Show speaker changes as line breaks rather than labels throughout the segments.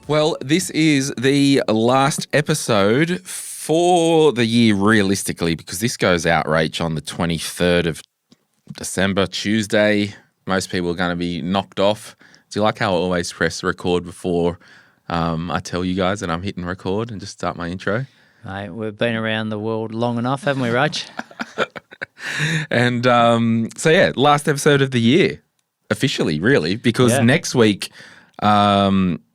Well, this is the last episode for the year realistically because this goes out, Rach, on the 23rd of December, Tuesday. Most people are going to be knocked off. Do you like how I always press record before I tell you guys that I'm hitting record and just start my intro?
Mate, we've been around the world long enough, haven't we, Rach?
And last episode of the year, officially, really, because next week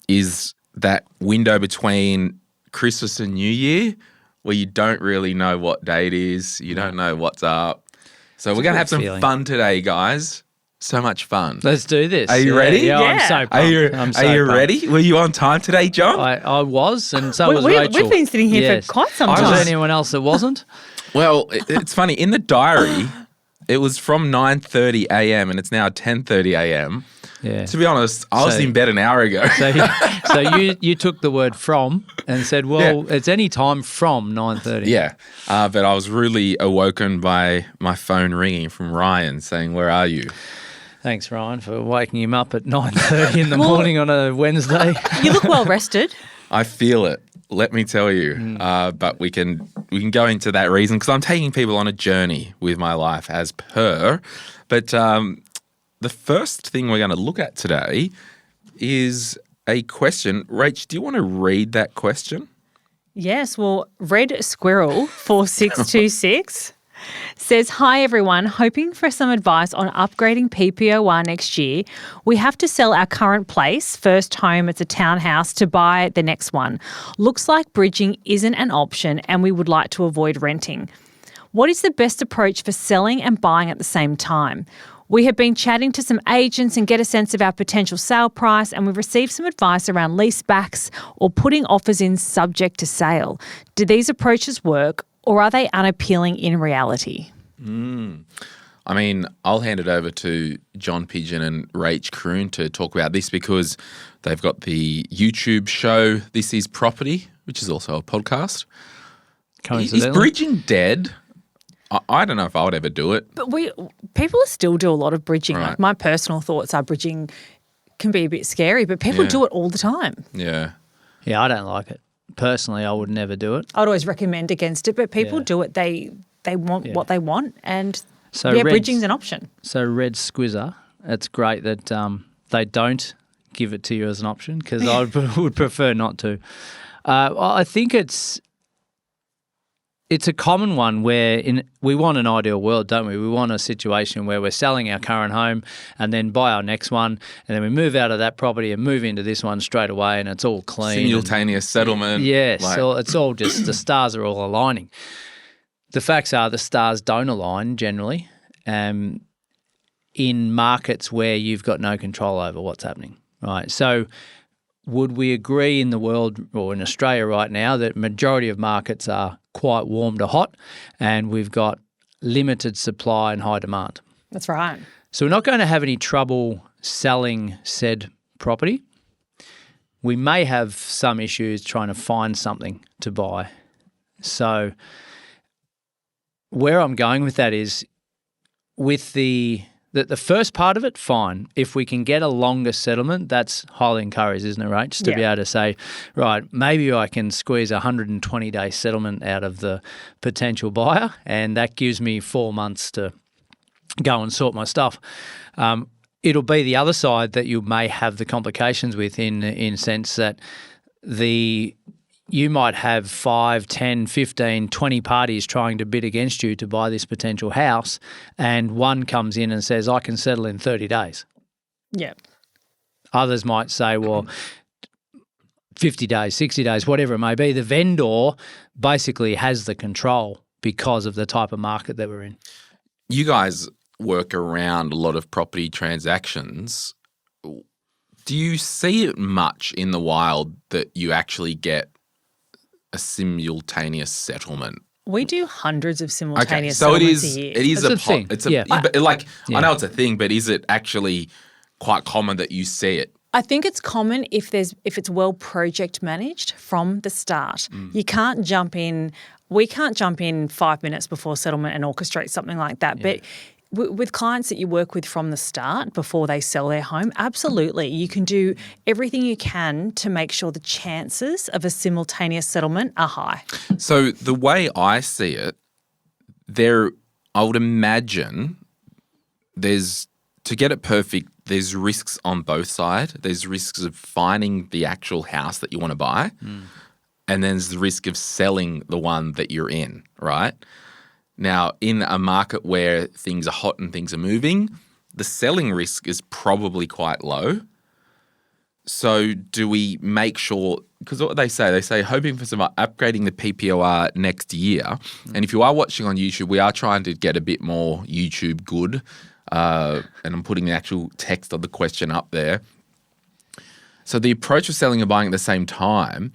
is that window between Christmas and New Year where you don't really know what day it is, you don't know what's up. So we're going to have some fun today, guys. So much fun.
Let's do this.
Are you ready?
Yeah, I'm so pumped.
Are you ready? Were you on time today, John?
I was, and so was Rachel.
We've been sitting here for quite some time.
Was there anyone else that wasn't?
Well, it's funny. In the diary, it was from 9:30 a.m. and it's now 10:30 a.m.
Yeah.
To be honest, I was in bed an hour ago.
So you took the word from and said, well, it's any time from 9:30.
Yeah, but I was really awoken by my phone ringing from Ryan saying, "Where are you?"
Thanks, Ryan, for waking him up at 9:30 in the morning on a Wednesday.
You look well rested.
I feel it. Let me tell you. But we can go into that reason because I'm taking people on a journey with my life as per. But the first thing we're going to look at today is a question. Rach, do you want to read that question?
Yes. Well, Red Squirrel 4626 says, "Hi everyone, hoping for some advice on upgrading PPOR next year. We have to sell our current place, first home, it's a townhouse, to buy the next one. Looks like bridging isn't an option and we would like to avoid renting. What is the best approach for selling and buying at the same time? We have been chatting to some agents and get a sense of our potential sale price, and we've received some advice around leasebacks or putting offers in subject to sale. Do these approaches work, or are they unappealing in reality?"
I mean, I'll hand it over to John Pidgeon and Rach Kroon to talk about this because they've got the YouTube show This Is Property, which is also a podcast. Is bridging dead? I don't know if I would ever do it.
But people still do a lot of bridging.
Right.
Like my personal thoughts are bridging can be a bit scary, but people do it all the time.
Yeah.
Yeah, I don't like it. Personally, I would never do it.
I'd always recommend against it, but people do it. They want what they want, and bridging's an option.
So Red Squizzer, it's great that they don't give it to you as an option because I would prefer not to. I think it's a common one where we want an ideal world, don't we? We want a situation where we're selling our current home and then buy our next one, and then we move out of that property and move into this one straight away, and it's all clean.
Simultaneous settlement.
Yes, so it's all just the stars are all aligning. The facts are the stars don't align generally in markets where you've got no control over what's happening, right? So would we agree in the world or in Australia right now that majority of markets are quite warm to hot and we've got limited supply and high demand?
That's right.
So we're not going to have any trouble selling said property. We may have some issues trying to find something to buy. So where I'm going with that is with the first part of it, fine. If we can get a longer settlement, that's highly encouraged, isn't it, right? Just to be able to say, right, maybe I can squeeze a 120-day settlement out of the potential buyer, and that gives me 4 months to go and sort my stuff. It'll be the other side that you may have the complications with in sense that you might have 5, 10, 15, 20 parties trying to bid against you to buy this potential house, and one comes in and says, I can settle in 30 days.
Yeah.
Others might say, well, 50 days, 60 days, whatever it may be. The vendor basically has the control because of the type of market that we're in.
You guys work around a lot of property transactions. Do you see it much in the wild that you actually get a simultaneous settlement?
We do hundreds of simultaneous
so
settlements a year.
It is
a thing.
I know it's a thing, but is it actually quite common that you see it?
I think it's common if it's well project managed from the start. You can't jump in. We can't jump in 5 minutes before settlement and orchestrate something like that. But with clients that you work with from the start before they sell their home, absolutely. You can do everything you can to make sure the chances of a simultaneous settlement are high.
So the way I see it, I would imagine to get it perfect, there's risks on both sides. There's risks of finding the actual house that you want to buy, and then there's the risk of selling the one that you're in, right? Now, in a market where things are hot and things are moving, the selling risk is probably quite low. So do we make sure, because what they say hoping for some upgrading the PPOR next year. And if you are watching on YouTube, we are trying to get a bit more YouTube good. And I'm putting the actual text of the question up there. So the approach of selling and buying at the same time,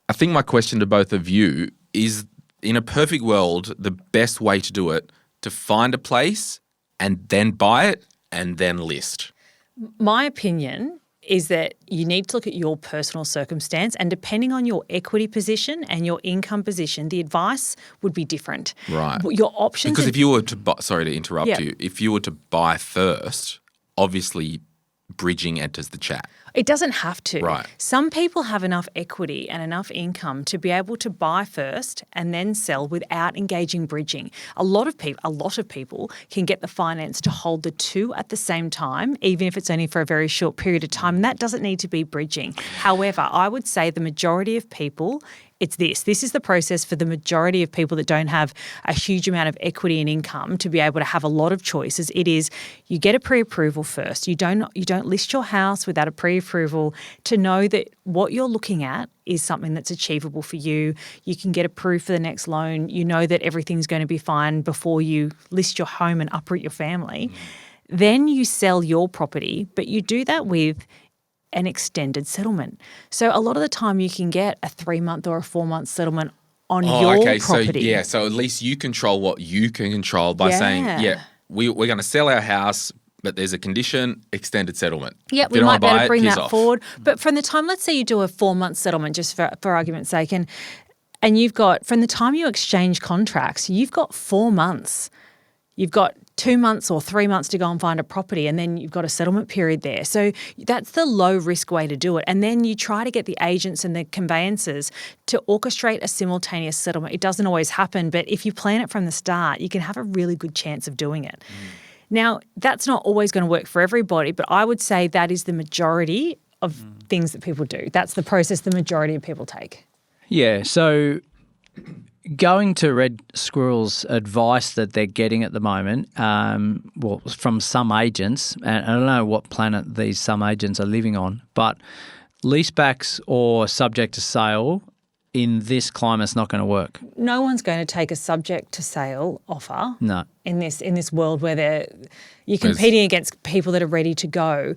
I think my question to both of you is, in a perfect world, the best way to do it, to find a place and then buy it and then list?
My opinion is that you need to look at your personal circumstance, and depending on your equity position and your income position, the advice would be different.
Right.
Your options.
Because if you were to buy, sorry to interrupt you, if you were to buy first, obviously bridging enters the chat.
It doesn't have to.
Right.
Some people have enough equity and enough income to be able to buy first and then sell without engaging bridging. A lot of people can get the finance to hold the two at the same time, even if it's only for a very short period of time. And that doesn't need to be bridging. However, I would say the majority of people, it's this. This is the process for the majority of people that don't have a huge amount of equity and income to be able to have a lot of choices. It is, you get a pre-approval first. You don't list your house without a pre-approval to know that what you're looking at is something that's achievable for you. You can get approved for the next loan. You know that everything's going to be fine before you list your home and uproot your family. Then you sell your property, but you do that with an extended settlement. So a lot of the time you can get a 3-month or a 4-month settlement on your property.
So at least you control what you can control by saying, we're going to sell our house, but there's a condition, extended settlement.
Yeah, we might be able to bring that forward. But from the time, let's say you do a 4-month settlement, just for argument's sake, and you've got, from the time you exchange contracts, you've got 4 months. You've got 2 months or 3 months to go and find a property, and then you've got a settlement period there. So that's the low risk way to do it. And then you try to get the agents and the conveyancers to orchestrate a simultaneous settlement. It doesn't always happen, but if you plan it from the start, you can have a really good chance of doing it. Now, that's not always going to work for everybody, but I would say that is the majority of things that people do. That's the process the majority of people take.
Yeah, so going to Red Squirrel's advice that they're getting at the moment, from some agents, and I don't know what planet these some agents are living on, but leasebacks or subject to sale in this climate's not going to work.
No one's going to take a subject to sale offer.
No.
In this world where you're competing against people that are ready to go.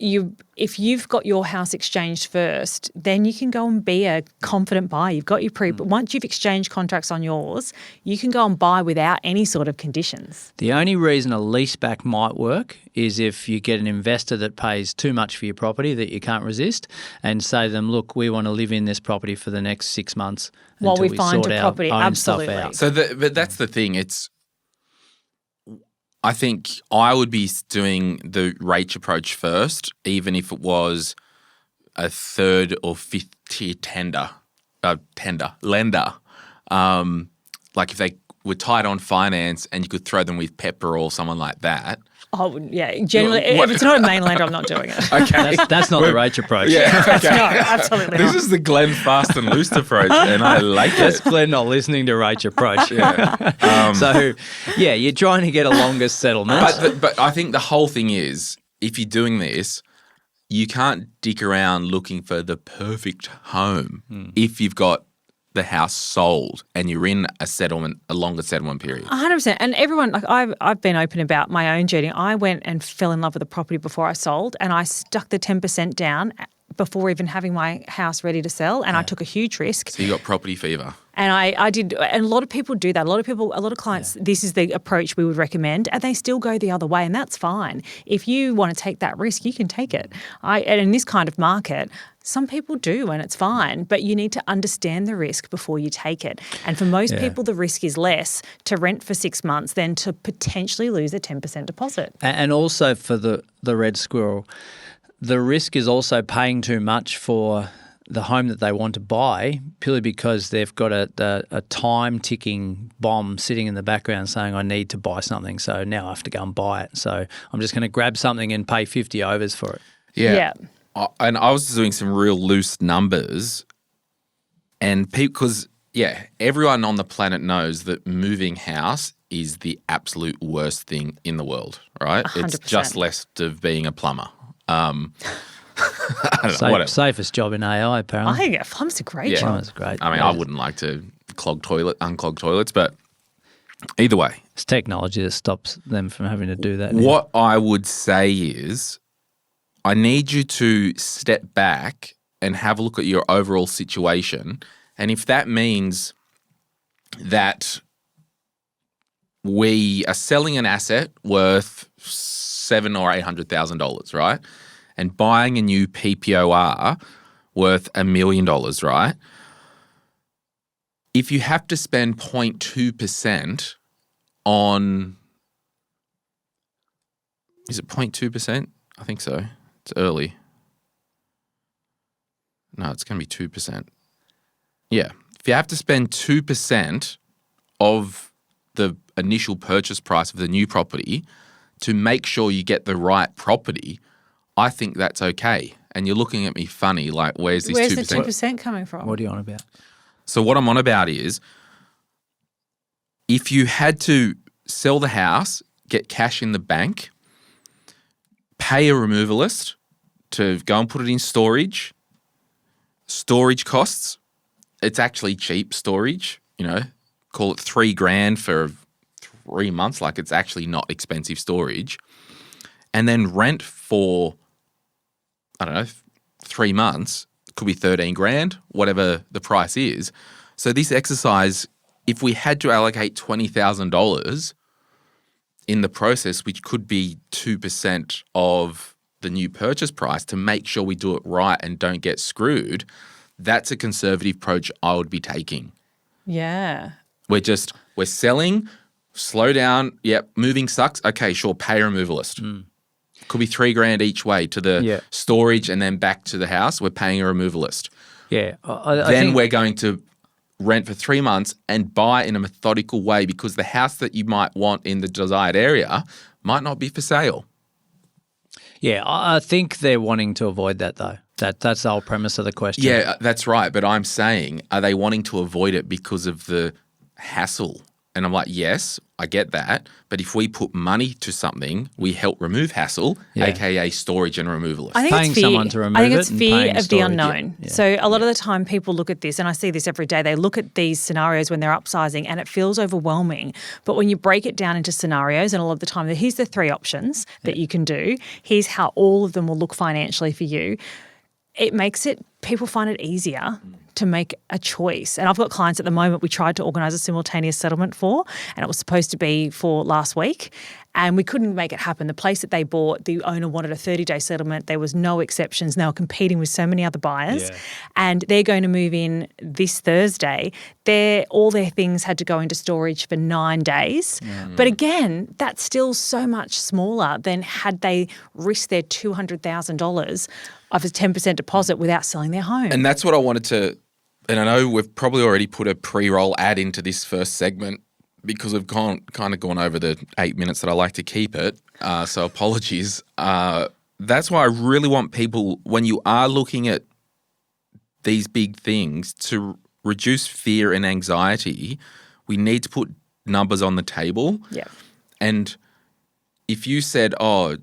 If you've got your house exchanged first, then you can go and be a confident buyer. You've got your but once you've exchanged contracts on yours, you can go and buy without any sort of conditions.
The only reason a leaseback might work is if you get an investor that pays too much for your property that you can't resist and say to them, look, we want to live in this property for the next 6 months
while
until
we find
sort
a
our
property.
own
Absolutely.
stuff out.
So, but that's the thing. I think I would be doing the Rach approach first, even if it was a third or fifth tier lender. Like if they were tight on finance and you could throw them with Pepper or someone like that.
Oh, yeah. Generally, if it's not a main lender, I'm not doing it.
Okay.
That's not the Rach approach.
Yeah, okay.
No, absolutely
This
not.
is the Glen Fast and Loose approach, and I like
That's
it.
Glenn not listening to Rach approach.
Yeah.
So, yeah, you're trying to get a longer settlement.
But I think the whole thing is, if you're doing this, you can't dick around looking for the perfect home if you've got the house sold and you're in a longer settlement period.
100%. And everyone, like I've been open about my own journey. I went and fell in love with a property before I sold, and I stuck the 10% down before even having my house ready to sell, and I took a huge risk.
So you got property fever.
And I did, and a lot of people do that. A lot of clients, this is the approach we would recommend, and they still go the other way, and that's fine. If you want to take that risk, you can take it. And in this kind of market, some people do, and it's fine, but you need to understand the risk before you take it. And for most people, the risk is less to rent for 6 months than to potentially lose a 10% deposit.
And also for the red squirrel, the risk is also paying too much for the home that they want to buy purely because they've got a time-ticking bomb sitting in the background saying, I need to buy something, so now I have to go and buy it. So I'm just going to grab something and pay 50 overs for it.
Yeah.
And I was doing some real loose numbers, and because, everyone on the planet knows that moving house is the absolute worst thing in the world, right?
100%.
It's just less of being a plumber. I don't know,
Safest job in AI, apparently.
I think plumb's a great job.
Plumb's great.
I mean, I wouldn't like to unclog toilets, but either way.
It's technology that stops them from having to do that.
What I would say is I need you to step back and have a look at your overall situation. And if that means that we are selling an asset worth $700,000 or $800,000, right? And buying a new PPOR worth $1 million, right? If you have to spend 0.2% on, is it 0.2%? I think so. It's early. No, it's going to be 2%. Yeah. If you have to spend 2% of the initial purchase price of the new property to make sure you get the right property, I think that's okay. And you're looking at me funny, like, where's this 2%?
Where's the 2% coming from?
What are you on about?
So what I'm on about is if you had to sell the house, get cash in the bank, pay a removalist to go and put it in storage costs, it's actually cheap storage, call it $3,000 for 3 months, like it's actually not expensive storage. And then rent for, 3 months, could be $13,000, whatever the price is. So this exercise, if we had to allocate $20,000 in the process, which could be 2% of the new purchase price to make sure we do it right and don't get screwed, that's a conservative approach I would be taking.
Yeah.
We're selling, slow down, moving sucks, okay, sure, pay a removalist. Could be $3,000 each way to the storage and then back to the house. We're paying a removalist.
Yeah.
Then we're going to rent for 3 months and buy in a methodical way because the house that you might want in the desired area might not be for sale.
Yeah, I think they're wanting to avoid that though. That's the whole premise of the question.
Yeah, that's right. But I'm saying, are they wanting to avoid it because of the hassle? And I'm like, yes, I get that. But if we put money to something, we help remove hassle, aka storage and removalist.
I think
paying
it's fear.
someone to remove
I think
it
it's
and
fear
paying
of the
storage.
unknown.
Yeah.
So a lot of the time people look at this, and I see this every day, they look at these scenarios when they're upsizing and it feels overwhelming. But when you break it down into scenarios, and a lot of the time, here's the 3 options that you can do. Here's how all of them will look financially for you. It makes it, people find it easier to make a choice. And I've got clients at the moment we tried to organise a simultaneous settlement for, and it was supposed to be for last week, and we couldn't make it happen. The place that they bought, the owner wanted a 30-day settlement. There was no exceptions. They were competing with so many other buyers, and they're going to move in this Thursday. All their things had to go into storage for 9 days. But again, that's still so much smaller than had they risked their $200,000 of a 10% deposit without selling their home.
And that's what I wanted to, and I know we've probably already put a pre-roll ad into this first segment because we've kind of gone over the 8 minutes that I like to keep it, so apologies. That's why I really want people, when you are looking at these big things, to reduce fear and anxiety, we need to put numbers on the table.
Yeah.
And if you said, oh,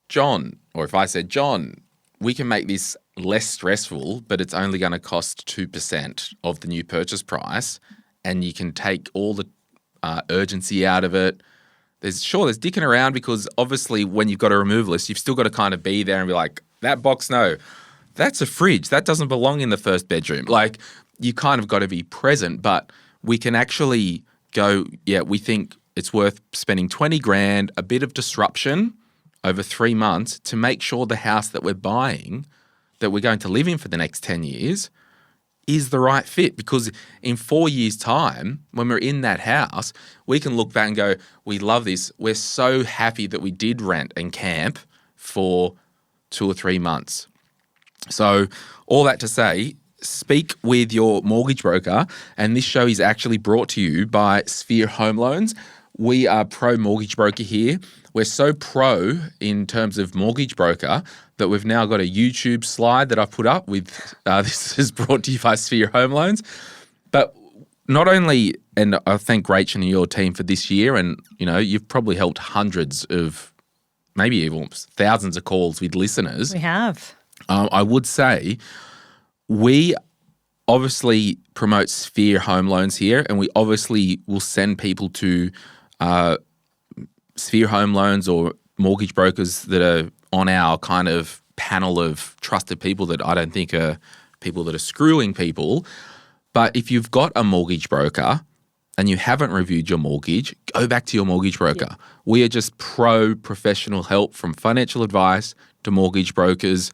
John, or if I said, John, we can make this less stressful, but it's only going to cost 2% of the new purchase price, and you can take all the urgency out of it. There's dicking around because obviously when you've got a removalist, you've still got to kind of be there and be like, that box, no. that's a fridge. That doesn't belong in the first bedroom. Like, you kind of got to be present, but we can actually go, yeah, we think it's worth spending 20 grand, a bit of disruption over 3 months to make sure the house that we're buying, that we're going to live in for the next 10 years, is the right fit. Because in 4 years' time, when we're in that house, we can look back and go, we love this. We're so happy that we did rent and camp for 2 or 3 months. So all that to say, speak with your mortgage broker. And this show is actually brought to you by Sphere Home Loans. We are pro mortgage broker here. We're so pro in terms of mortgage broker that we've now got a YouTube slide that I've put up with, this is brought to you by Sphere Home Loans. But not only, and I thank Rachel and your team for this year, and you've probably helped hundreds of, maybe even thousands of calls with listeners.
We have.
I would say we obviously promote Sphere Home Loans here, and we obviously will send people to Sphere Home Loans or mortgage brokers that are on our kind of panel of trusted people that I don't think are people that are screwing people. But if you've got a mortgage broker and you haven't reviewed your mortgage, go back to your mortgage broker. Yeah. We are just pro professional help, from financial advice to mortgage brokers.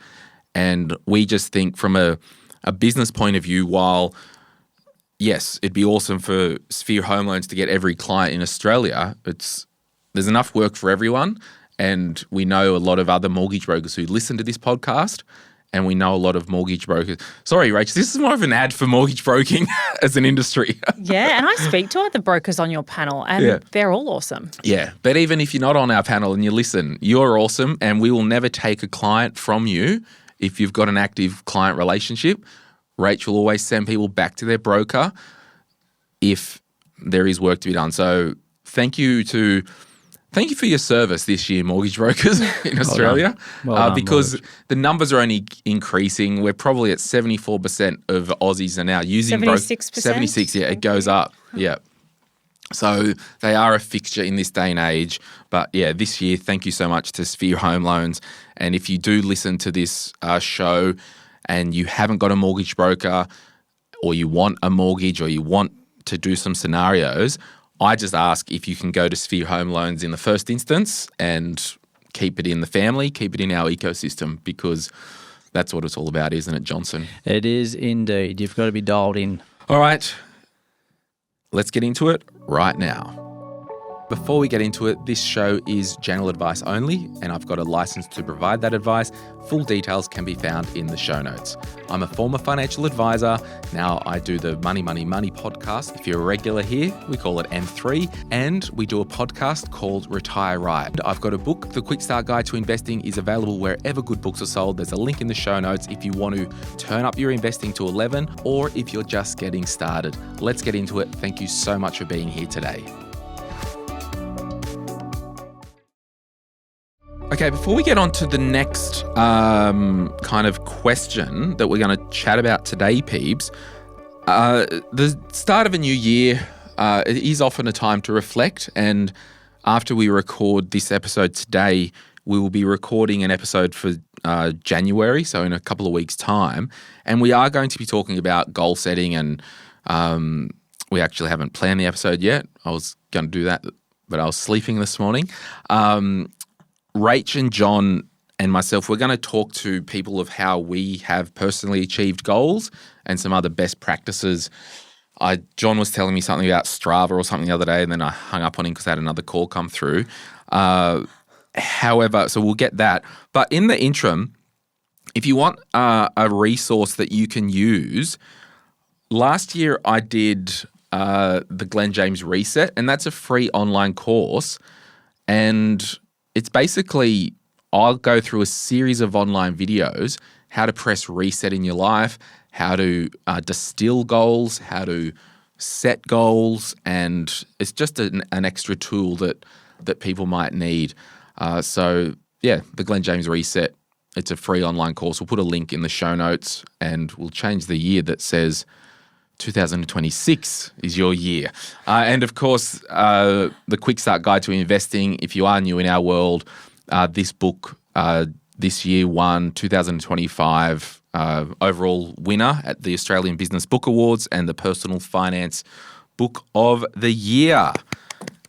And we just think from a business point of view, while yes, it'd be awesome for Sphere Home Loans to get every client in Australia, there's enough work for everyone. And we know a lot of other mortgage brokers who listen to this podcast, and we know a lot of mortgage brokers. Sorry, Rach, this is more of an ad for mortgage broking as an industry.
Yeah, and I speak to other brokers on your panel, and they're all awesome.
Yeah, but even if you're not on our panel and you listen, you're awesome, and we will never take a client from you if you've got an active client relationship. Rach will always send people back to their broker if there is work to be done. So thank you for your service this year, mortgage brokers in Australia,
well done,
because the numbers are only increasing. We're probably at 74% of Aussies are now using
76%?
76, yeah, it goes up, yeah. So they are a fixture in this day and age. But yeah, this year, thank you so much to Sphere Home Loans. And if you do listen to this show and you haven't got a mortgage broker, or you want a mortgage, or you want to do some scenarios, I just ask if you can go to Sphere Home Loans in the first instance and keep it in the family, keep it in our ecosystem, because that's what it's all about, isn't it, Johnson?
It is indeed. You've got to be dialed in.
All right, let's get into it right now. Before we get into it, this show is general advice only, and I've got a license to provide that advice. Full details can be found in the show notes. I'm a former financial advisor. Now I do the Money, Money, Money podcast. If you're a regular here, we call it M3, and we do a podcast called Retire Right. I've got a book, The Quick Start Guide to Investing, is available wherever good books are sold. There's a link in the show notes if you want to turn up your investing to 11, or if you're just getting started. Let's get into it. Thank you so much for being here today. Okay, before we get on to the next kind of question that we're going to chat about today, peeps, the start of a new year, it is often a time to reflect. And after we record this episode today, we will be recording an episode for January, so in a couple of weeks' time. And we are going to be talking about goal setting, and we actually haven't planned the episode yet. I was going to do that, but I was sleeping this morning. Rach and John and myself, we're going to talk to people of how we have personally achieved goals and some other best practices. John was telling me something about Strava or something the other day, and then I hung up on him because I had another call come through. However, so we'll get that. But in the interim, if you want a resource that you can use, last year I did the Glen James Reset, and that's a free online course. And it's basically, I'll go through a series of online videos, how to press reset in your life, how to distill goals, how to set goals, and it's just an extra tool that people might need. So yeah, the Glen James Reset, it's a free online course. We'll put a link in the show notes, and we'll change the year that says 2026 is your year. And of course, the Quick Start Guide to Investing, if you are new in our world, this book this year won 2025 overall winner at the Australian Business Book Awards and the Personal Finance Book of the Year.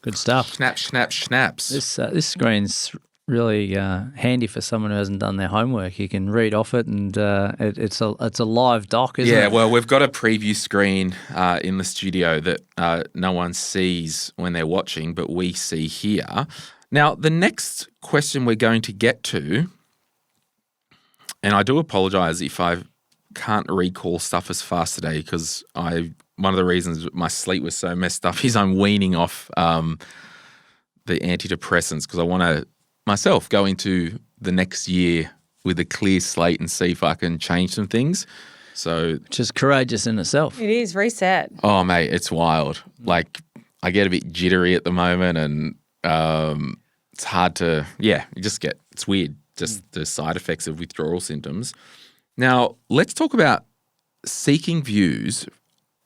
Good stuff.
Snaps.
This screen's really handy for someone who hasn't done their homework. You can read off it, and it's a live doc, isn't it?
Yeah, well, we've got a preview screen in the studio that no one sees when they're watching, but we see here. Now, the next question we're going to get to, and I do apologise if I can't recall stuff as fast today, because one of the reasons my sleep was so messed up is I'm weaning off the antidepressants, because I want to myself go into the next year with a clear slate and see if I can change some things. So,
which is courageous in itself.
It is. Reset.
Oh, mate, it's wild. Like, I get a bit jittery at the moment, and it's hard to, it's weird, just the side effects of withdrawal symptoms. Now, let's talk about seeking views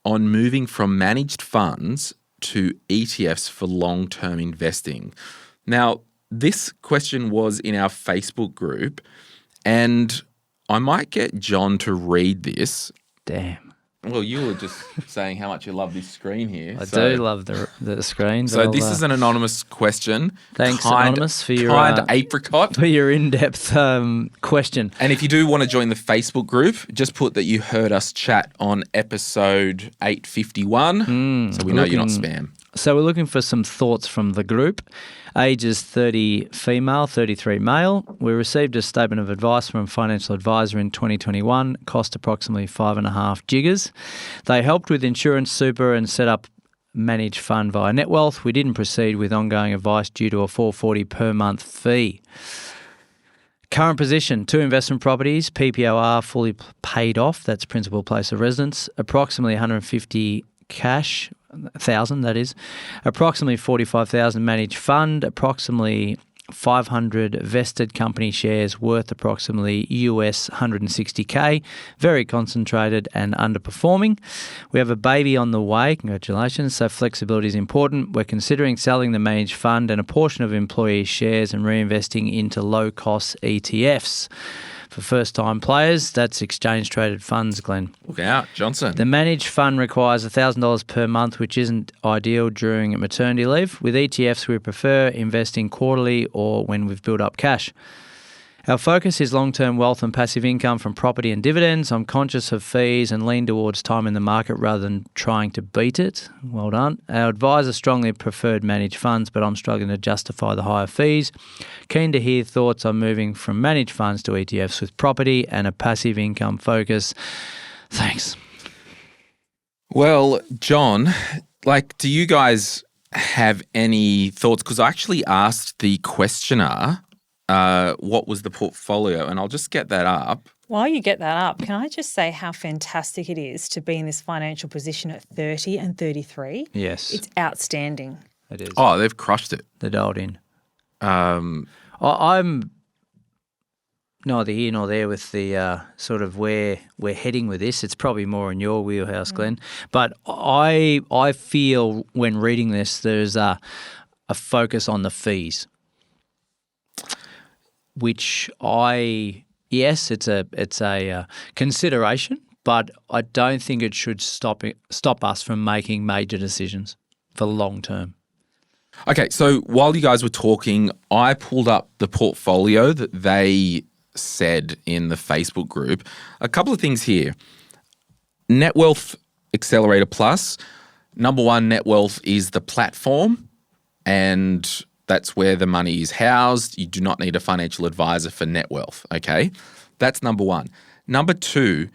on moving from managed funds to ETFs for long-term investing. Now, this question was in our Facebook group, and I might get John to read this.
Damn.
Well, you were just saying how much you love this screen here.
I do love the screen.
So this is an anonymous question.
Thanks, Anonymous, for your
apricot.
For your in-depth question.
And if you do want to join the Facebook group, just put that you heard us chat on episode 851, so we know you're not spam.
So we're looking for some thoughts from the group. Ages 30 female, 33 male. We received a statement of advice from a financial advisor in 2021, cost approximately 5.5 jiggers. They helped with insurance, super, and set up managed fund via net wealth. We didn't proceed with ongoing advice due to a $440 per month fee. Current position, 2 investment properties, PPOR fully paid off, that's principal place of residence, approximately 150 cash, 1,000 that is, approximately 45,000 managed fund, approximately 500 vested company shares worth approximately US 160K, very concentrated and underperforming. We have a baby on the way, congratulations, so flexibility is important. We're considering selling the managed fund and a portion of employee shares and reinvesting into low-cost ETFs. For first-time players, that's exchange-traded funds, Glenn.
Look out, Johnson.
The managed fund requires $1,000 per month, which isn't ideal during maternity leave. With ETFs, we prefer investing quarterly or when we've built up cash. Our focus is long-term wealth and passive income from property and dividends. I'm conscious of fees and lean towards time in the market rather than trying to beat it. Well done. Our advisor strongly preferred managed funds, but I'm struggling to justify the higher fees. Keen to hear thoughts on moving from managed funds to ETFs with property and a passive income focus. Thanks.
Well, John, do you guys have any thoughts? Because I actually asked the questioner what was the portfolio, and I'll just get that up.
While you get that up, can I just say how fantastic it is to be in this financial position at 30 and 33?
Yes.
It's outstanding.
It is.
Oh, they've crushed it.
They're dialed in. I'm neither here nor there with the sort of where we're heading with this. It's probably more in your wheelhouse, Glenn. But I feel when reading this, there's a focus on the fees. Which yes, it's a consideration, but I don't think it should stop us from making major decisions for the long term.
Okay, so while you guys were talking, I pulled up the portfolio that they said in the Facebook group. A couple of things here. Net Wealth Accelerator Plus. Number one, Net Wealth is the platform, and that's where the money is housed. You do not need a financial advisor for net wealth, okay? That's number one. Number two,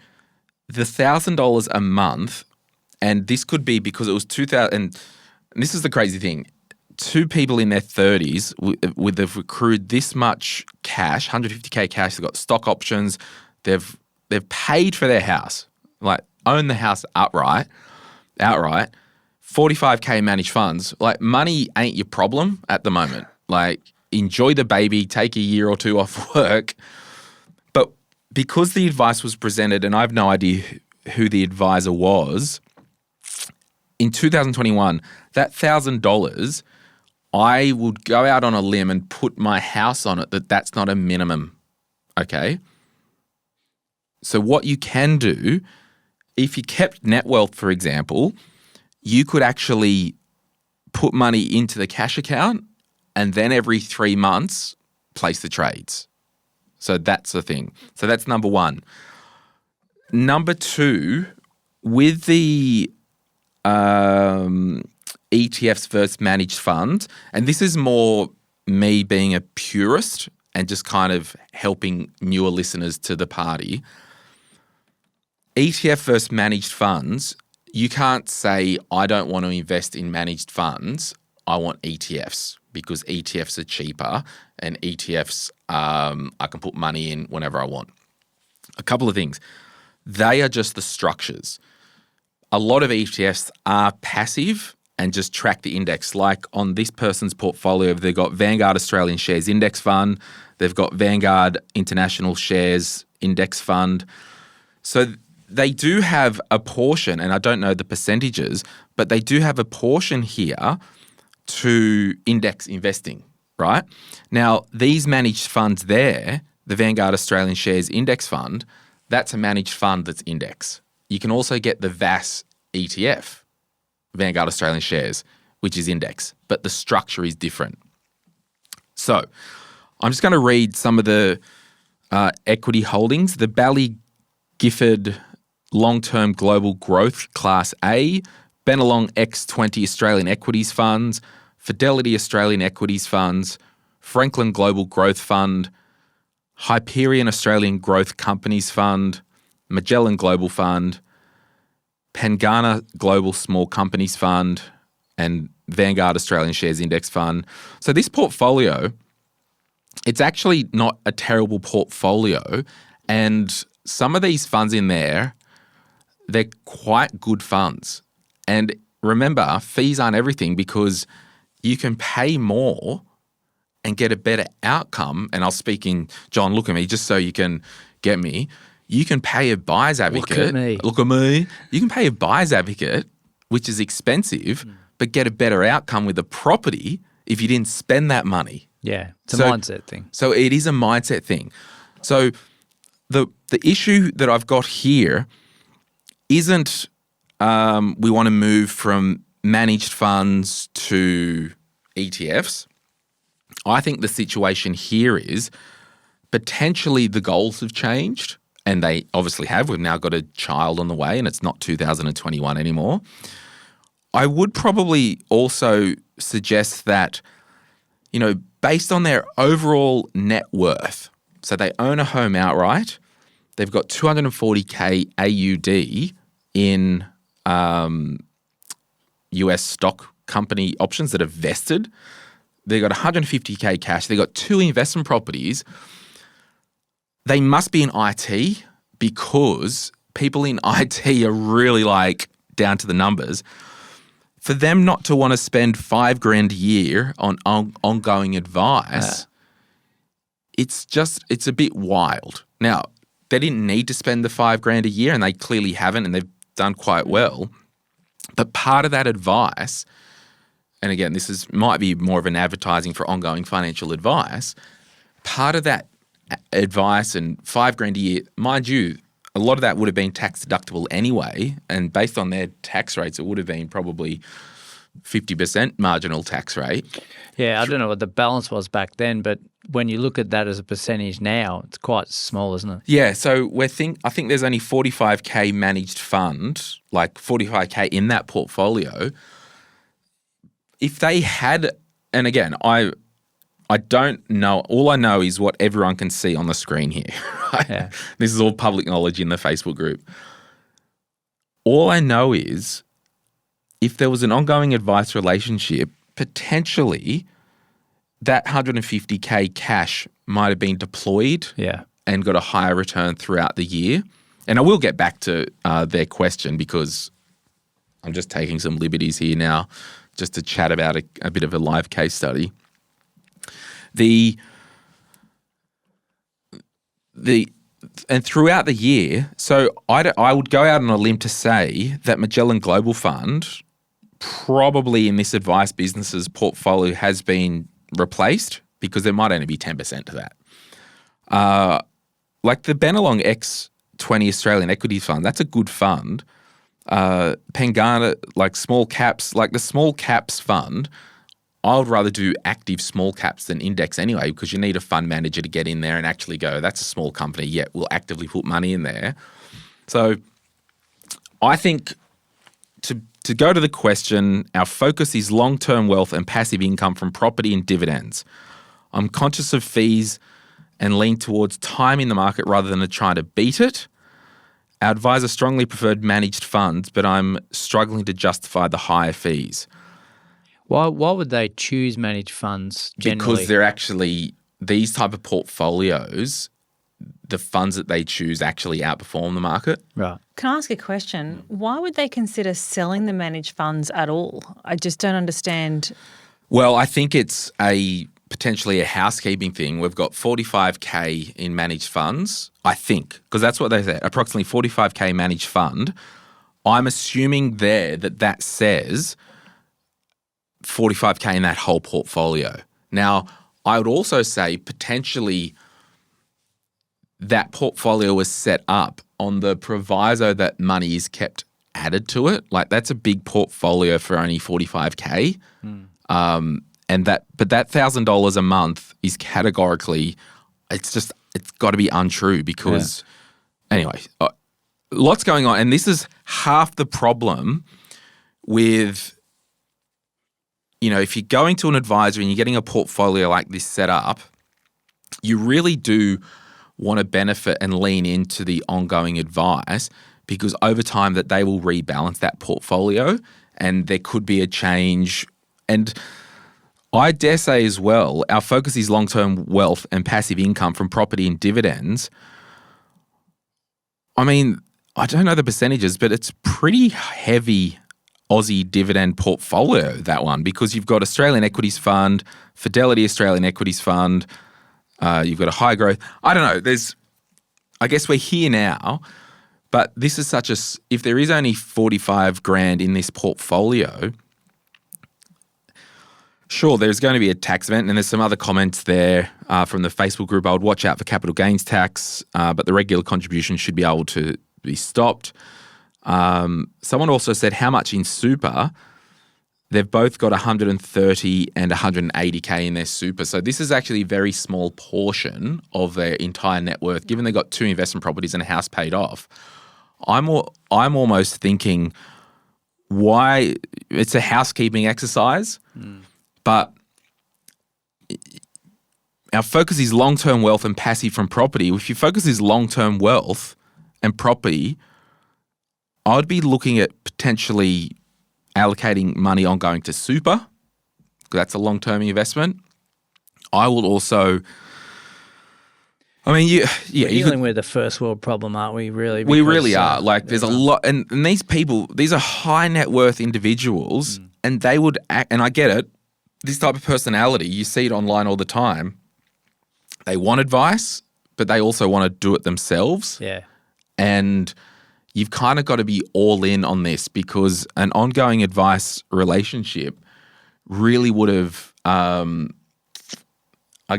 the $1,000 a month, and this could be because it was 2,000, and this is the crazy thing. 2 people in their 30s have accrued this much cash, 150K cash. They've got stock options. They've paid for their house, own the house outright. 45K managed funds. Money ain't your problem at the moment. Enjoy the baby, take a year or 2 off work. But because the advice was presented, and I have no idea who the advisor was, in 2021, that $1,000, I would go out on a limb and put my house on it that's not a minimum okay? So what you can do, if you kept net wealth, for example, you could actually put money into the cash account and then every 3 months place the trades. So that's the thing. So that's number one. Number two, with the ETFs versus managed funds, and this is more me being a purist and just kind of helping newer listeners to the party. ETF versus managed funds, you can't say, I don't want to invest in managed funds, I want ETFs, because ETFs are cheaper and ETFs, I can put money in whenever I want. A couple of things. They are just the structures. A lot of ETFs are passive and just track the index. Like on this person's portfolio, they've got Vanguard Australian Shares Index Fund, they've got Vanguard International Shares Index Fund. So they do have a portion, and I don't know the percentages, but they do have a portion here to index investing, right? Now, these managed funds there, the Vanguard Australian Shares Index Fund, that's a managed fund that's index. You can also get the VAS ETF, Vanguard Australian Shares, which is index, but the structure is different. So I'm just going to read some of the equity holdings. The Bally Gifford Long-Term Global Growth Class A, Benelong X20 Australian Equities Funds, Fidelity Australian Equities Funds, Franklin Global Growth Fund, Hyperion Australian Growth Companies Fund, Magellan Global Fund, Pengana Global Small Companies Fund, and Vanguard Australian Shares Index Fund. So this portfolio, it's actually not a terrible portfolio, and some of these funds in there, they're quite good funds. And remember, fees aren't everything, because you can pay more and get a better outcome. And I'll speak in, John, look at me, just so you can get me. You can pay a buyer's advocate.
Look at me.
Look at me. You can pay a buyer's advocate, which is expensive, but get a better outcome with a property if you didn't spend that money.
Yeah, it's a mindset thing.
So it is a mindset thing. So the issue that I've got here isn't we want to move from managed funds to ETFs. I think the situation here is potentially the goals have changed, and they obviously have. We've now got a child on the way, and it's not 2021 anymore. I would probably also suggest that, you know, based on their overall net worth, so they own a home outright, they've got 240K AUD in US stock company options that are vested. They've got 150K cash. They've got 2 investment properties. They must be in IT, because people in IT are really like down to the numbers. For them not to want to spend $5,000 a year on ongoing advice, it's a bit wild. Now, they didn't need to spend the $5,000 a year, and they clearly haven't, and they've done quite well. But part of that advice, and again, might be more of an advertising for ongoing financial advice, part of that advice and $5,000 a year, mind you, a lot of that would have been tax deductible anyway, and based on their tax rates, it would have been probably 50% marginal tax rate.
Yeah, I don't know what the balance was back then, but when you look at that as a percentage now, it's quite small, isn't it?
Yeah, so I think there's only 45K managed fund, like 45K in that portfolio. If they had, and again, I don't know, all I know is what everyone can see on the screen here. Right? Yeah. This is all public knowledge in the Facebook group. All I know is if there was an ongoing advice relationship, potentially that 150K cash might have been deployed and got a higher return throughout the year. And I will get back to their question, because I'm just taking some liberties here now just to chat about a bit of a live case study. And throughout the year, so I would go out on a limb to say that Magellan Global Fund probably in this advice business's portfolio has been replaced, because there might only be 10% to that. like the Benelong X20 Australian Equity Fund, that's a good fund. Pengana, like small caps, like the small caps fund, I would rather do active small caps than index anyway, because you need a fund manager to get in there and actually go, that's a small company, yet we'll actively put money in there. So I think to go to the question, our focus is long-term wealth and passive income from property and dividends. I'm conscious of fees and lean towards time in the market rather than trying to beat it. Our advisor strongly preferred managed funds, but I'm struggling to justify the higher fees.
Why would they choose managed funds generally?
Because they're actually, these type of portfolios, the funds that they choose actually outperform the market.
Right.
Can I ask a question? Why would they consider selling the managed funds at all? I just don't understand.
Well, I think it's potentially a housekeeping thing. We've got 45K in managed funds, I think, because that's what they said, approximately 45K managed fund. I'm assuming there that says 45K in that whole portfolio. Now, I would also say potentially that portfolio was set up on the proviso that money is kept added to it. Like that's a big portfolio for only 45K. But that $1,000 a month is categorically, it's got to be untrue because anyway, lots going on. And this is half the problem with, if you're going to an advisor and you're getting a portfolio like this set up, you really do want to benefit and lean into the ongoing advice because over time that they will rebalance that portfolio and there could be a change. And I dare say as well, our focus is long-term wealth and passive income from property and dividends. I mean, I don't know the percentages, but it's pretty heavy Aussie dividend portfolio, that one, because you've got Australian Equities Fund, Fidelity Australian Equities Fund, you've got a high growth. I don't know. I guess we're here now, but this is if there is only 45 grand in this portfolio, sure, there's going to be a tax event, and there's some other comments there from the Facebook group. I would watch out for capital gains tax, but the regular contribution should be able to be stopped. Someone also said how much in super. They've both got 130 and 180K in their super. So this is actually a very small portion of their entire net worth, given they've got 2 investment properties and a house paid off. I'm almost thinking why it's a housekeeping exercise, but our focus is long-term wealth and passive from property. If your focus is long-term wealth and property, I would be looking at potentially allocating money ongoing to super, because that's a long-term investment. I will also,
we're dealing with a first world problem, aren't we? Really,
we really are. Like, there's a lot, and these people, these are high net worth individuals, and they would act. And I get it. This type of personality, you see it online all the time. They want advice, but they also want to do it themselves.
Yeah,
and you've kind of got to be all in on this because an ongoing advice relationship really would have, I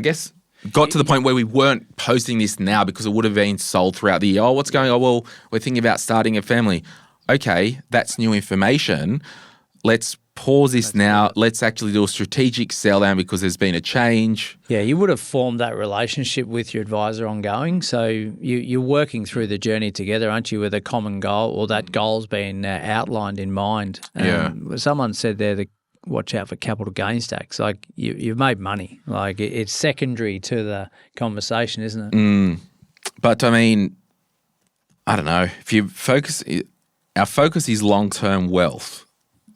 guess, got to the point where we weren't posting this now because it would have been sold throughout the year. Oh, what's going on? Well, we're thinking about starting a family. Okay, that's new information. Let's pause this now. Let's actually do a strategic sell down because there's been a change.
Yeah, you would have formed that relationship with your advisor ongoing. So you're working through the journey together, aren't you, with a common goal, or that goal's been outlined in mind. Someone said there to watch out for capital gains tax. Like you've made money. Like it's secondary to the conversation, isn't it?
But I mean, I don't know. If you focus, our focus is long-term wealth.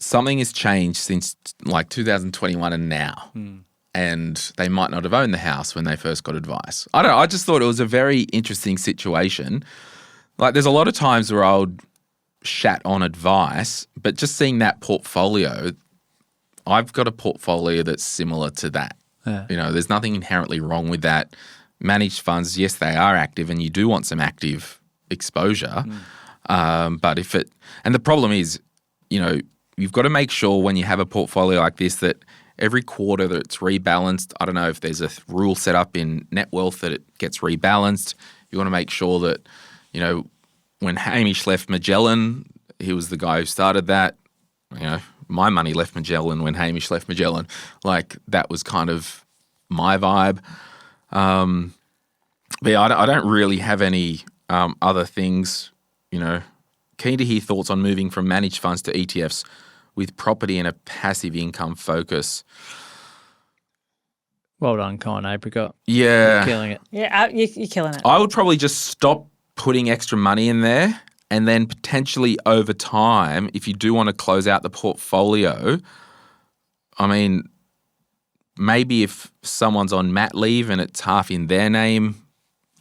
Something has changed since like 2021 and now. And they might not have owned the house when they first got advice. I don't know. I just thought it was a very interesting situation. Like there's a lot of times where I would shat on advice, but just seeing that portfolio, I've got a portfolio that's similar to that.
Yeah.
There's nothing inherently wrong with that. Managed funds, yes, they are active and you do want some active exposure. But and the problem is, you've got to make sure when you have a portfolio like this that every quarter that it's rebalanced. I don't know if there's a rule set up in net wealth that it gets rebalanced. You want to make sure that, you know, when Hamish left Magellan, he was the guy who started that. You know, my money left Magellan when Hamish left Magellan. Like, that was kind of my vibe. But yeah, I don't really have any other things, you know. Keen to hear thoughts on moving from managed funds to ETFs with property and a passive income focus.
Well done, Con Apricot.
Yeah.
You're killing it.
Yeah, you're killing it.
I would probably just stop putting extra money in there, and then potentially over time, if you do want to close out the portfolio, I mean, maybe if someone's on mat leave and it's half in their name,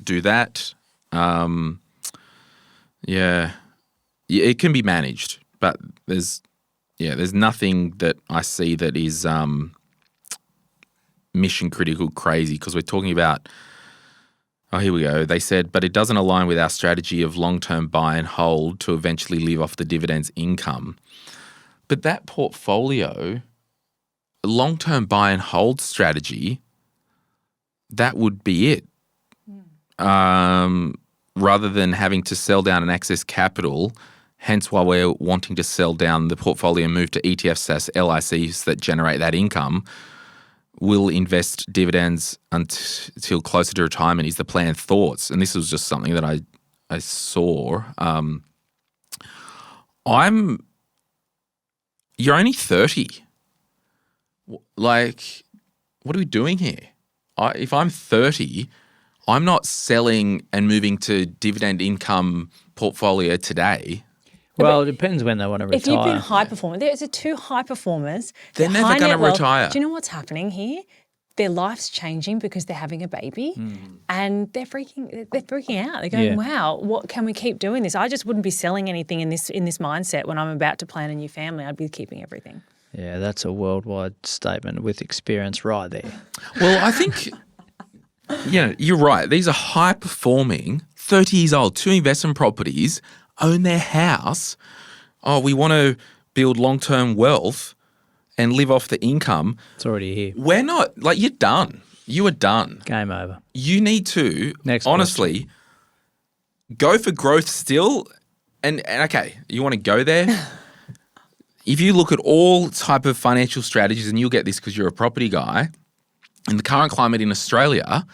do that. Yeah, it can be managed, but there's nothing that I see that is mission critical crazy, because we're talking about, oh, here we go. They said, but it doesn't align with our strategy of long-term buy and hold to eventually live off the dividends income. But that portfolio, long-term buy and hold strategy, that would be it. Rather than having to sell down and access capital, hence why we're wanting to sell down the portfolio and move to ETFs as LICs that generate that income. We'll invest dividends until closer to retirement is the plan. Thoughts? And this was just something that I saw. You're only 30. Like, what are we doing here? If I'm 30, I'm not selling and moving to dividend income portfolio today.
Well, it depends when they want to retire.
If you've been high performer, there's two high performers.
They're never going to retire.
Do you know what's happening here? Their life's changing because they're having a baby, and they're freaking out. They're going, "Wow, what can we keep doing this?" I just wouldn't be selling anything in this mindset when I'm about to plan a new family. I'd be keeping everything.
Yeah, that's a worldwide statement with experience right there.
Well, I think, you're right. These are high-performing, 30 years old, 2 investment properties, own their house. Oh, we want to build long-term wealth and live off the income.
It's already here.
We're not, like, you're done. You are done.
Game over.
You need to, honestly, go for growth still. And okay, you want to go there? If you look at all type of financial strategies, and you'll get this because you're a property guy, in the current climate in Australia,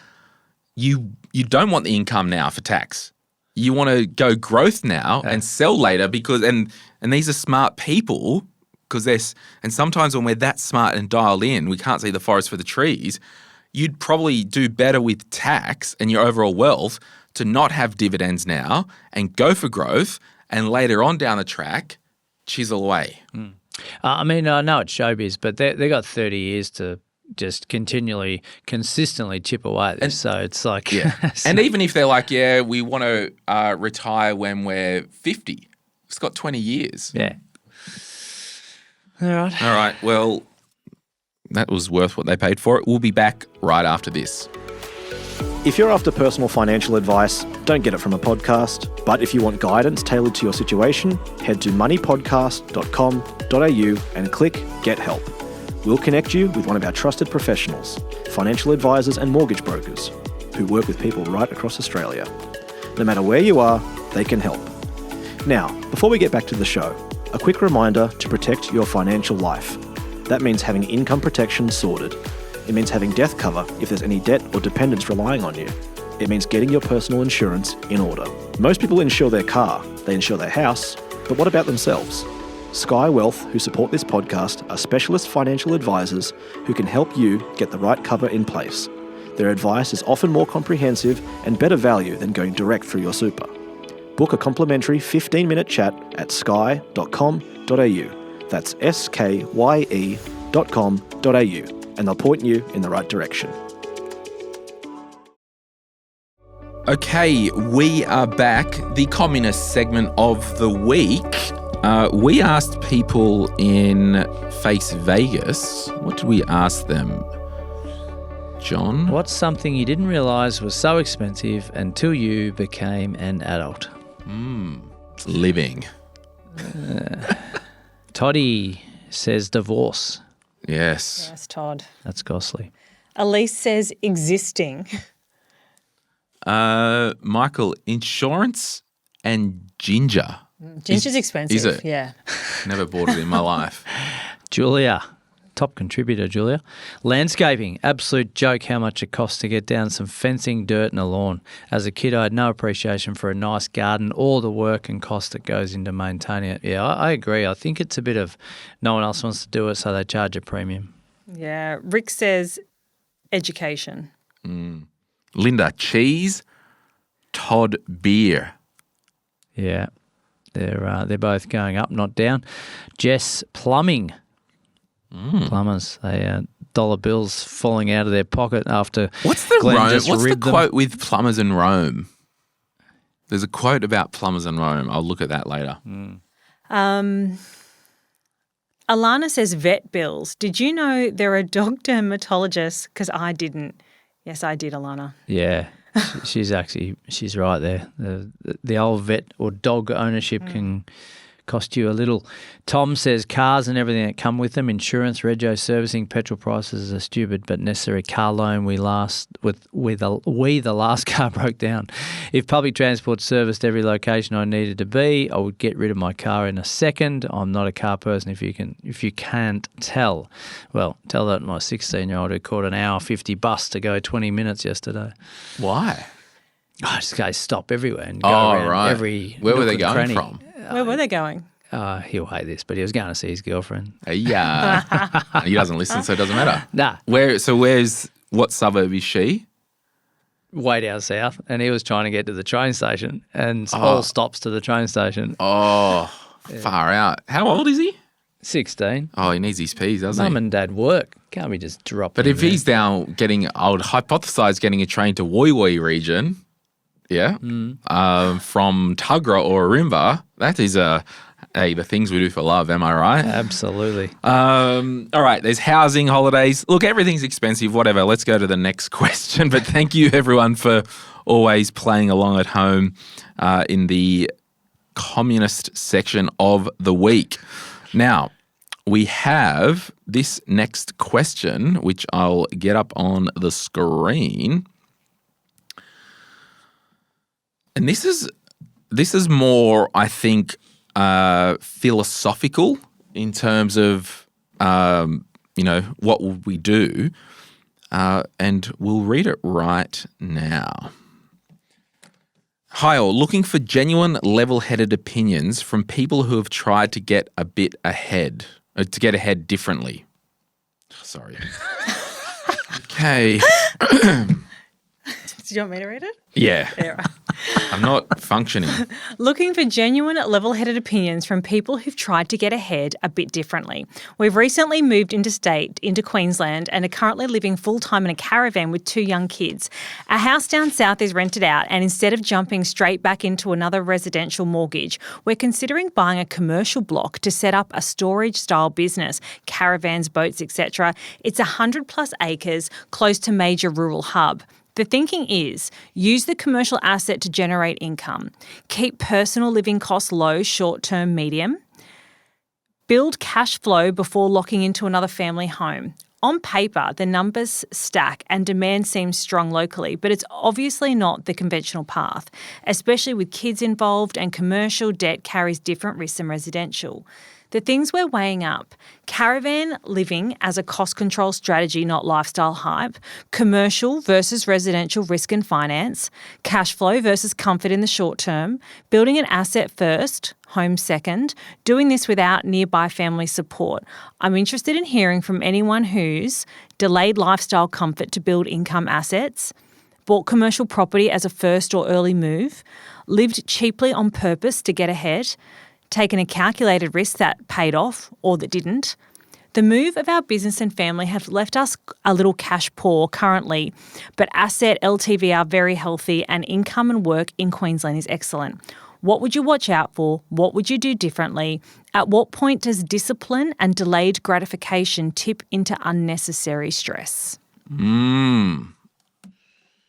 you don't want the income now for tax. You want to go growth now and sell later because and these are smart people and sometimes when we're that smart and dialed in, we can't see the forest for the trees. You'd probably do better with tax and your overall wealth to not have dividends now and go for growth, and later on down the track, chisel away.
I mean, I know it's showbiz, but they got 30 years to just consistently chip away at this. So it's like...
Yeah. And even if they're like, we want to retire when we're 50, it's got 20 years.
Yeah. All
right. Well, that was worth what they paid for it. We'll be back right after this.
If you're after personal financial advice, don't get it from a podcast. But if you want guidance tailored to your situation, head to moneypodcast.com.au and click Get Help. We'll connect you with one of our trusted professionals, financial advisors and mortgage brokers, who work with people right across Australia. No matter where you are, they can help. Now, before we get back to the show, a quick reminder to protect your financial life. That means having income protection sorted. It means having death cover if there's any debt or dependents relying on you. It means getting your personal insurance in order. Most people insure their car, they insure their house, but what about themselves? Sky Wealth, who support this podcast, are specialist financial advisors who can help you get the right cover in place. Their advice is often more comprehensive and better value than going direct through your super. Book a complimentary 15-minute chat at sky.com.au. That's skye.com.au, and they'll point you in the right direction.
Okay, we are back. The communist segment of the week. We asked people in Face Vegas. What did we ask them? John?
What's something you didn't realise was so expensive until you became an adult?
Living.
Toddy says divorce.
Yes.
Yes, Todd.
That's costly.
Elise says existing.
Michael, insurance and ginger.
Ginger's expensive.
Is it?
Yeah.
Never bought it in my life.
Julia, top contributor, Julia. Landscaping, absolute joke how much it costs to get down some fencing, dirt and a lawn. As a kid, I had no appreciation for a nice garden, all the work and cost that goes into maintaining it. Yeah, I agree. I think it's a bit of no one else wants to do it, so they charge a premium.
Yeah. Rick says education.
Linda, cheese. Todd, beer.
Yeah, they're both going up, not down. Jess, plumbing. Plumbers, they dollar bills falling out of their pocket after
What's the
Glenn
Rome?
just
What's the
ribbed them.
quote with plumbers in Rome? There's a quote about plumbers in Rome. I'll look at that later.
Alana says vet bills. Did you know there are dog dermatologists? Because I didn't. Yes, I did, Alana.
Yeah, she's right there. The old vet or dog ownership can cost you a little. Tom says cars and everything that come with them, insurance, rego, servicing, petrol prices are stupid but necessary. Car loan the last car broke down. If public transport serviced every location I needed to be, I would get rid of my car in a second. I'm not a car person if you can't tell. Well, tell that my 16-year-old who caught an hour 50 bus to go 20 minutes yesterday.
Why?
I just go stop everywhere and go around every
Where were
nook
they
and
going
cranny.
from?
Where were they going?
He'll hate this, but he was going to see his girlfriend.
Yeah. He doesn't listen, so it doesn't matter.
Nah.
What suburb is she?
Way down south, and he was trying to get to the train station, and all stops to the train station.
Oh, far out. How old is he?
16.
Oh, he needs his peas, doesn't
Mum
he?
and Dad work. Can't we just drop
But
him
if
there?
he's now I would hypothesise getting a train to Woi Woi region, from Tuggerah or Arimba, that is the things we do for love, am I right?
Absolutely.
All right, there's housing, holidays. Look, everything's expensive, whatever. Let's go to the next question. But thank you, everyone, for always playing along at home in the communist section of the week. Now, we have this next question, which I'll get up on the screen. And this is more, I think, philosophical in terms of, what will we do? And we'll read it right now. Hi all, looking for genuine level-headed opinions from people who have tried to get a bit ahead, to get ahead differently. Sorry. Okay.
Do you want me to read it?
Yeah.
Yeah, right.
I'm not functioning.
Looking for genuine, level-headed opinions from people who've tried to get ahead a bit differently. We've recently moved into Queensland and are currently living full-time in a caravan with 2 young kids. Our house down south is rented out, and instead of jumping straight back into another residential mortgage, we're considering buying a commercial block to set up a storage-style business, caravans, boats, etc. It's 100+ acres, close to major rural hub. The thinking is use the commercial asset to generate income, keep personal living costs low, short-term, medium, build cash flow before locking into another family home. On paper, the numbers stack and demand seems strong locally, but it's obviously not the conventional path, especially with kids involved and commercial debt carries different risks than residential. The things we're weighing up: caravan living as a cost control strategy, not lifestyle hype, commercial versus residential risk and finance, cash flow versus comfort in the short term, building an asset first, home second, doing this without nearby family support. I'm interested in hearing from anyone who's delayed lifestyle comfort to build income assets, bought commercial property as a first or early move, lived cheaply on purpose to get ahead, taken a calculated risk that paid off or that didn't. The move of our business and family have left us a little cash poor currently, but asset LTV are very healthy and income and work in Queensland is excellent. What would you watch out for? What would you do differently? At what point does discipline and delayed gratification tip into unnecessary stress?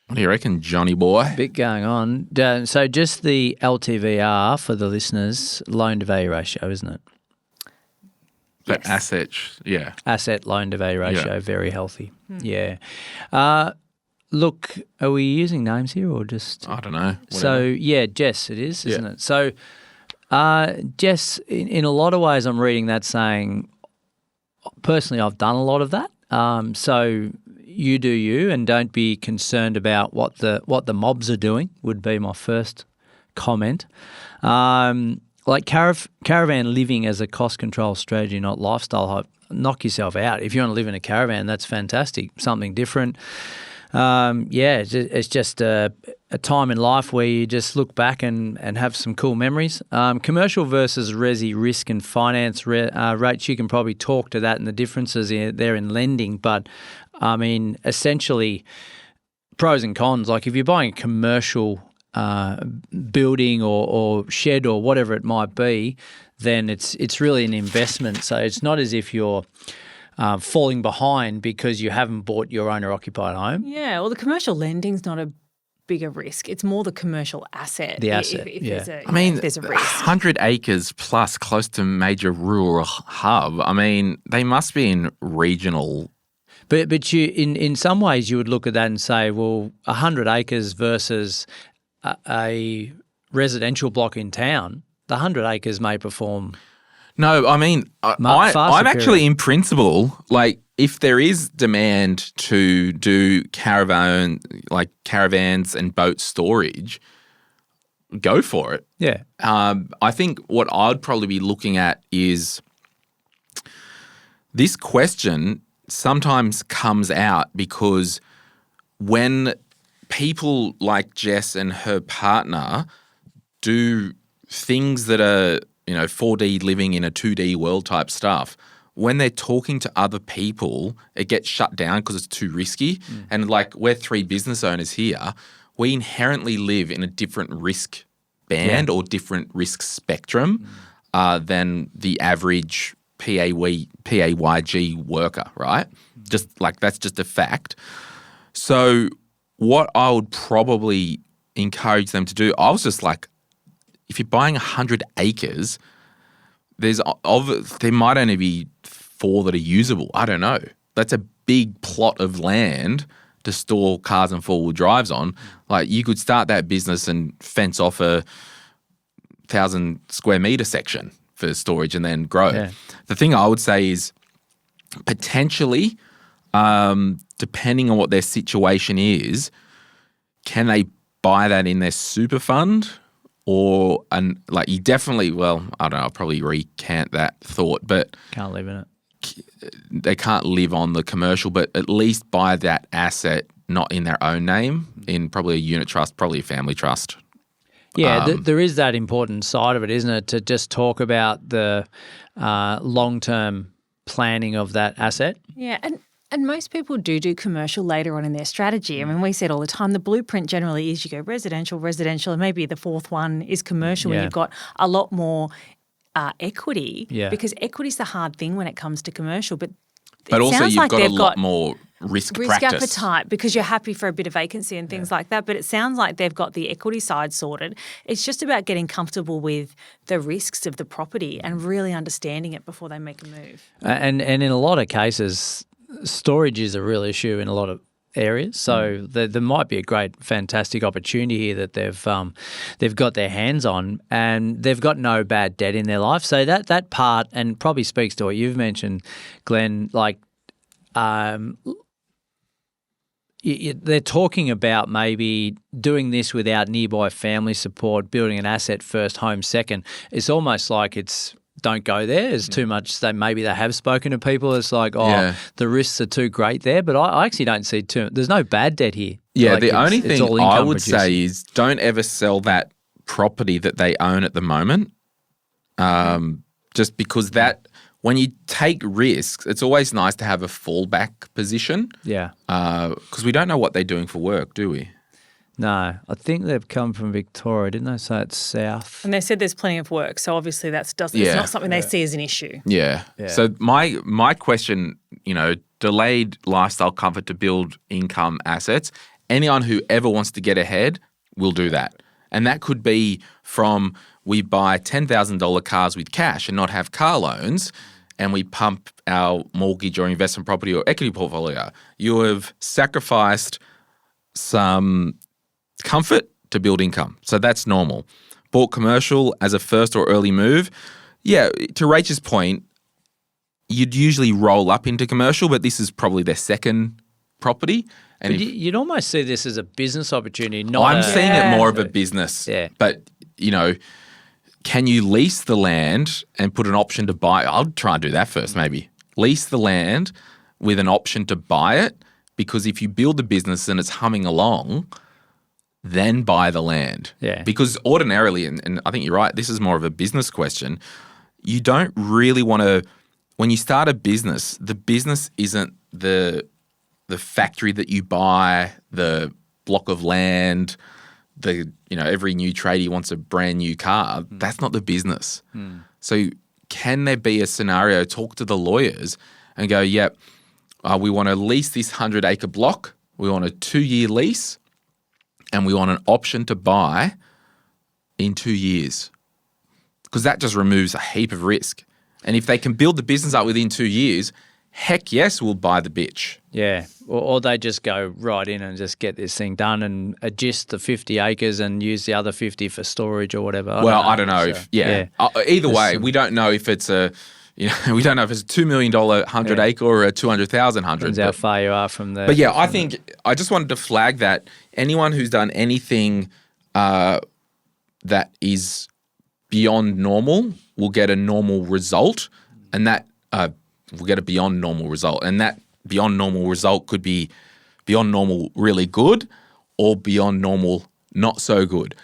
What do you reckon, Johnny boy?
Bit going on. So just the LTVR for the listeners, loan-to-value ratio, isn't it?
That asset, yeah.
Asset loan-to-value ratio,
Yeah.
very healthy. Yeah. look, are we using names here or just?
I don't know.
So, yeah, Jess it is, isn't it? So, Jess, in a lot of ways I'm reading that saying, personally, I've done a lot of that. So you do you, and don't be concerned about what the mobs are doing, would be my first comment. Like caravan living as a cost control strategy, not lifestyle. Knock yourself out. If you want to live in a caravan, that's fantastic. Something different. It's just a time in life where you just look back and have some cool memories. Commercial versus resi risk and finance rates, you can probably talk to that and the differences there in lending. But, I mean, essentially pros and cons. Like if you're buying a commercial building or shed or whatever it might be, then it's really an investment. So it's not as if you're falling behind because you haven't bought your owner-occupied home.
Yeah, well, the commercial lending's not a bigger risk. It's more the commercial asset.
The asset,
if there's a risk.
100 acres plus close to major rural hub. I mean, they must be in regional.
But you in some ways you would look at that and say, well, 100 acres versus a residential block in town, the 100 acres may perform.
No, I mean, I'm actually in principle, like if there is demand to do caravans and boat storage, go for it.
Yeah.
I think what I'd probably be looking at is this question sometimes comes out because when people like Jess and her partner do things that are, 4D living in a 2D world type stuff, when they're talking to other people, it gets shut down because it's too risky. And like we're three business owners here, we inherently live in a different risk band or different risk spectrum than the average PAYG worker, right? Just like that's just a fact. So what I would probably encourage them to do, I was just like, if you're buying 100 acres, there might only be 4 that are usable. I don't know. That's a big plot of land to store cars and 4-wheel drives on. Like you could start that business and fence off a 1,000 square meter section for storage and then grow. Yeah. The thing I would say is potentially, depending on what their situation is, can they buy that in their super fund? Or, you definitely, well, I don't know, I'll probably recant that thought, but
can't live in it.
They can't live on the commercial, but at least buy that asset not in their own name, in probably a unit trust, probably a family trust.
Yeah, there is that important side of it, isn't it, to just talk about the long-term planning of that asset.
Yeah, and most people do commercial later on in their strategy. I mean, we said all the time, the blueprint generally is you go residential, and maybe the fourth one is commercial and you've got a lot more equity because equity's the hard thing when it comes to commercial. But
also you've got a lot more risk practice.
Appetite because you're happy for a bit of vacancy and things like that. But it sounds like they've got the equity side sorted. It's just about getting comfortable with the risks of the property and really understanding it before they make a move.
And in a lot of cases, storage is a real issue in a lot of areas. So there might be a great, fantastic opportunity here that they've got their hands on, and they've got no bad debt in their life. So that part, and probably speaks to what you've mentioned, Glenn, they're talking about maybe doing this without nearby family support, building an asset first, home second. It's almost like it's don't go there. There's too much. Maybe they have spoken to people. It's like, the risks are too great there. But I actually don't see there's no bad debt here.
Yeah, the only thing I would say is don't ever sell that property that they own at the moment. Just because when you take risks, it's always nice to have a fallback position.
Yeah.
Because we don't know what they're doing for work, do we?
No, I think they've come from Victoria, didn't they? So it's south.
And they said there's plenty of work, so obviously it's not something they see as an issue.
Yeah. So my question, delayed lifestyle comfort to build income assets, anyone who ever wants to get ahead will do that. And that could be from we buy $10,000 cars with cash and not have car loans, and we pump our mortgage or investment property or equity portfolio. You have sacrificed some comfort to build income. So that's normal. Bought commercial as a first or early move. Yeah, to Rachel's point, you'd usually roll up into commercial, but this is probably their second property. And
you'd almost see this as a business opportunity.
I'm seeing it more of a business.
Yeah.
But, can you lease the land and put an option to buy? I'll try and do that first maybe. Lease the land with an option to buy it, because if you build the business and it's humming along, then buy the land.
Yeah.
Because ordinarily, and I think you're right, this is more of a business question, you don't really want to, when you start a business, the business isn't the factory that you buy, the block of land, every new tradie wants a brand new car. That's not the business. So can there be a scenario, talk to the lawyers and go, yep, we want to lease this 100-acre block. We want a 2-year lease and we want an option to buy in 2 years, because that just removes a heap of risk. And if they can build the business up within 2 years, heck yes, we'll buy the bitch.
Yeah, or they just go right in and just get this thing done and adjust the 50 acres and use the other 50 for storage or whatever.
I don't know. Either way, we don't know if it's we don't know if it's a $2 million 100-acre or a 200,000 100.
Depends how far you are from there.
But yeah, I think I just wanted to flag that anyone who's done anything that is beyond normal will get a normal result, and that will get a beyond normal result. And that beyond normal result could be beyond normal really good or beyond normal not so good.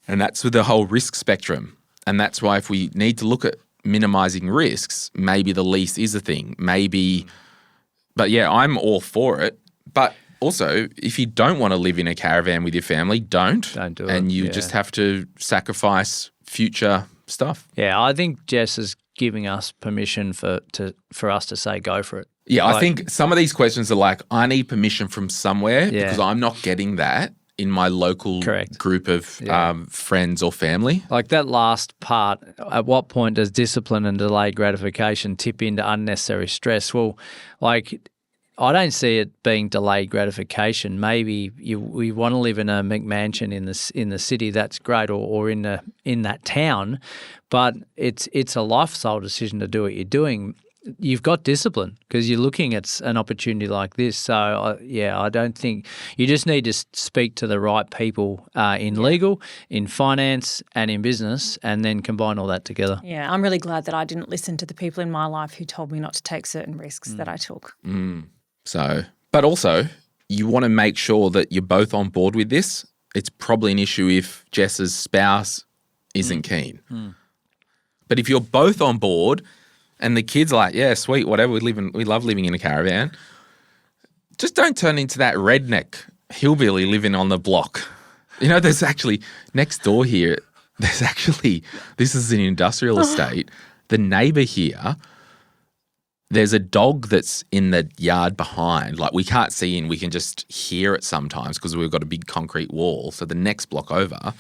And that's with the whole risk spectrum. And that's why if we need to look at minimizing risks, maybe the lease is a thing. But yeah, I'm all for it. But also, if you don't want to live in a caravan with your family, don't do it. And you just have to sacrifice future stuff.
Yeah, I think Jess is giving us permission for us to say go for it.
Yeah, I think some of these questions are like, I need permission from somewhere because I'm not getting that in my local group of friends or family.
Like that last part, at what point does discipline and delayed gratification tip into unnecessary stress? Well, like I don't see it being delayed gratification. Maybe we want to live in a McMansion in the city. That's great, or in that town, but it's a lifestyle decision to do what you're doing. You've got discipline because you're looking at an opportunity like this. So I don't think you just need to speak to the right people in legal, in finance, and in business, and then combine all that together.
Yeah, I'm really glad that I didn't listen to the people in my life who told me not to take certain risks that I took.
So, but also you want to make sure that you're both on board with this. It's probably an issue if Jess's spouse isn't keen. But if you're both on board and the kid's like, yeah, sweet, whatever, we love living in a caravan, just don't turn into that redneck hillbilly living on the block. There's actually, next door here, this is an industrial estate. The neighbour here, there's a dog that's in the yard behind. Like we can't see in, we can just hear it sometimes because we've got a big concrete wall. So the next block over,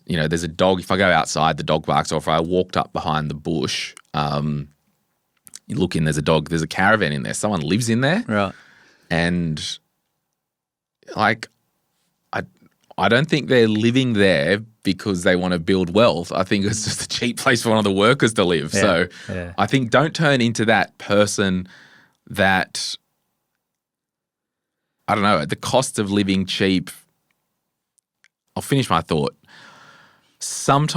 there's a dog. If I go outside, the dog barks. Or if I walked up behind the bush, you look in, there's a dog. There's a caravan in there. Someone lives in there.
Right.
And like, I don't think they're living there because they want to build wealth. I think it's just a cheap place for one of the workers to live. I think don't turn into that person that, I don't know, at the cost of living cheap. I'll finish my thought.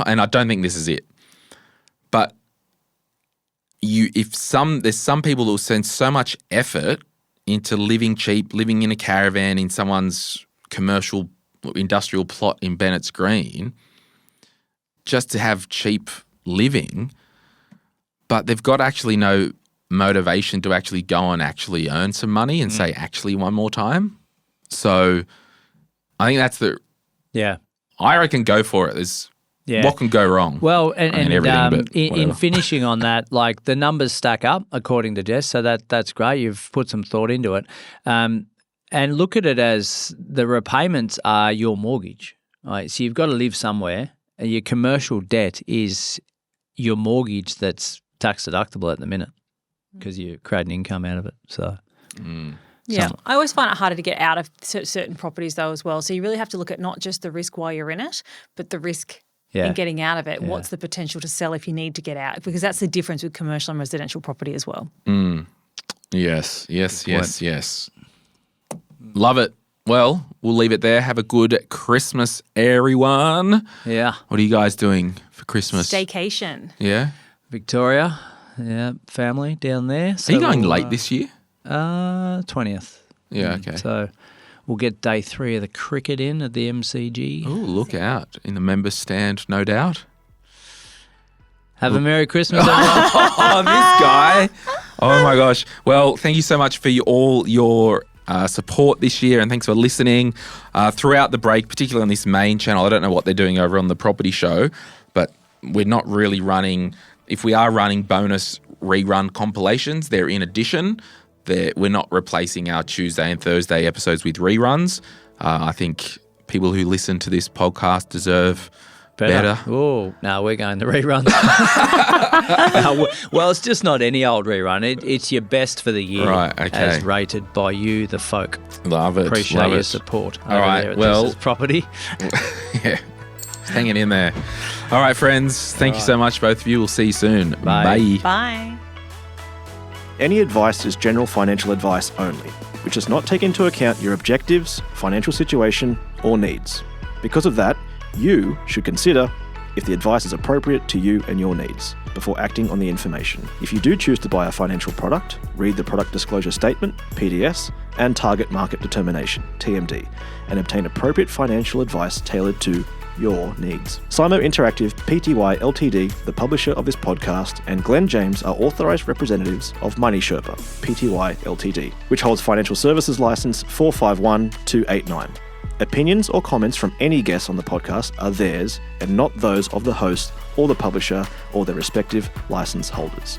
And I don't think this is it, but there's some people who will send so much effort into living cheap, living in a caravan in someone's commercial industrial plot in Bennett's Green, just to have cheap living, but they've got actually no motivation to actually go and actually earn some money and say actually one more time. So I think that's I reckon go for it. What can go wrong?
Well, in finishing on that, like the numbers stack up according to Jess, so that's great. You've put some thought into it. And look at it as the repayments are your mortgage. Right? So you've got to live somewhere. And your commercial debt is your mortgage that's tax deductible at the minute because you're creating income out of it. So
Yeah, I always find it harder to get out of certain properties though as well. So you really have to look at not just the risk while you're in it, but the risk in getting out of it. What's the potential to sell if you need to get out? Because that's the difference with commercial and residential property as well.
Yes. Love it. Well, we'll leave it there. Have a good Christmas, everyone.
Yeah.
What are you guys doing for Christmas?
Staycation.
Yeah.
Victoria, family down there. So
are you going late this year?
20th.
Yeah, okay.
So we'll get day 3 of the cricket in at the MCG.
Oh, look out. In the members stand, no doubt.
Have a Merry Christmas, everyone.
Oh, this guy. Oh, my gosh. Well, thank you so much for all your support this year, and thanks for listening throughout the break, particularly on this main channel. I don't know what they're doing over on the property show, but we're not really running. If we are running bonus rerun compilations, they're in addition. We're not replacing our Tuesday and Thursday episodes with reruns. I think people who listen to this podcast deserve better.
Oh, no, we're going to reruns. Well, it's just not any old rerun. It's your best for the year,
right? Okay,
as rated by you, the folk.
Love it.
Appreciate your support.
All right, well,
This is property.
Yeah, hanging in there. All right, friends. Thank you so much, both of you. We'll see you soon.
Bye.
Bye.
Any advice is general financial advice only, which does not take into account your objectives, financial situation, or needs. Because of that, you should consider if the advice is appropriate to you and your needs before acting on the information. If you do choose to buy a financial product, read the Product Disclosure Statement, PDS, and Target Market Determination, TMD, and obtain appropriate financial advice tailored to your needs. Simo Interactive Pty Ltd, the publisher of this podcast, and Glen James are authorised representatives of Money Sherpa Pty Ltd, which holds financial services license 451289. Opinions or comments from any guests on the podcast are theirs and not those of the host or the publisher or their respective license holders.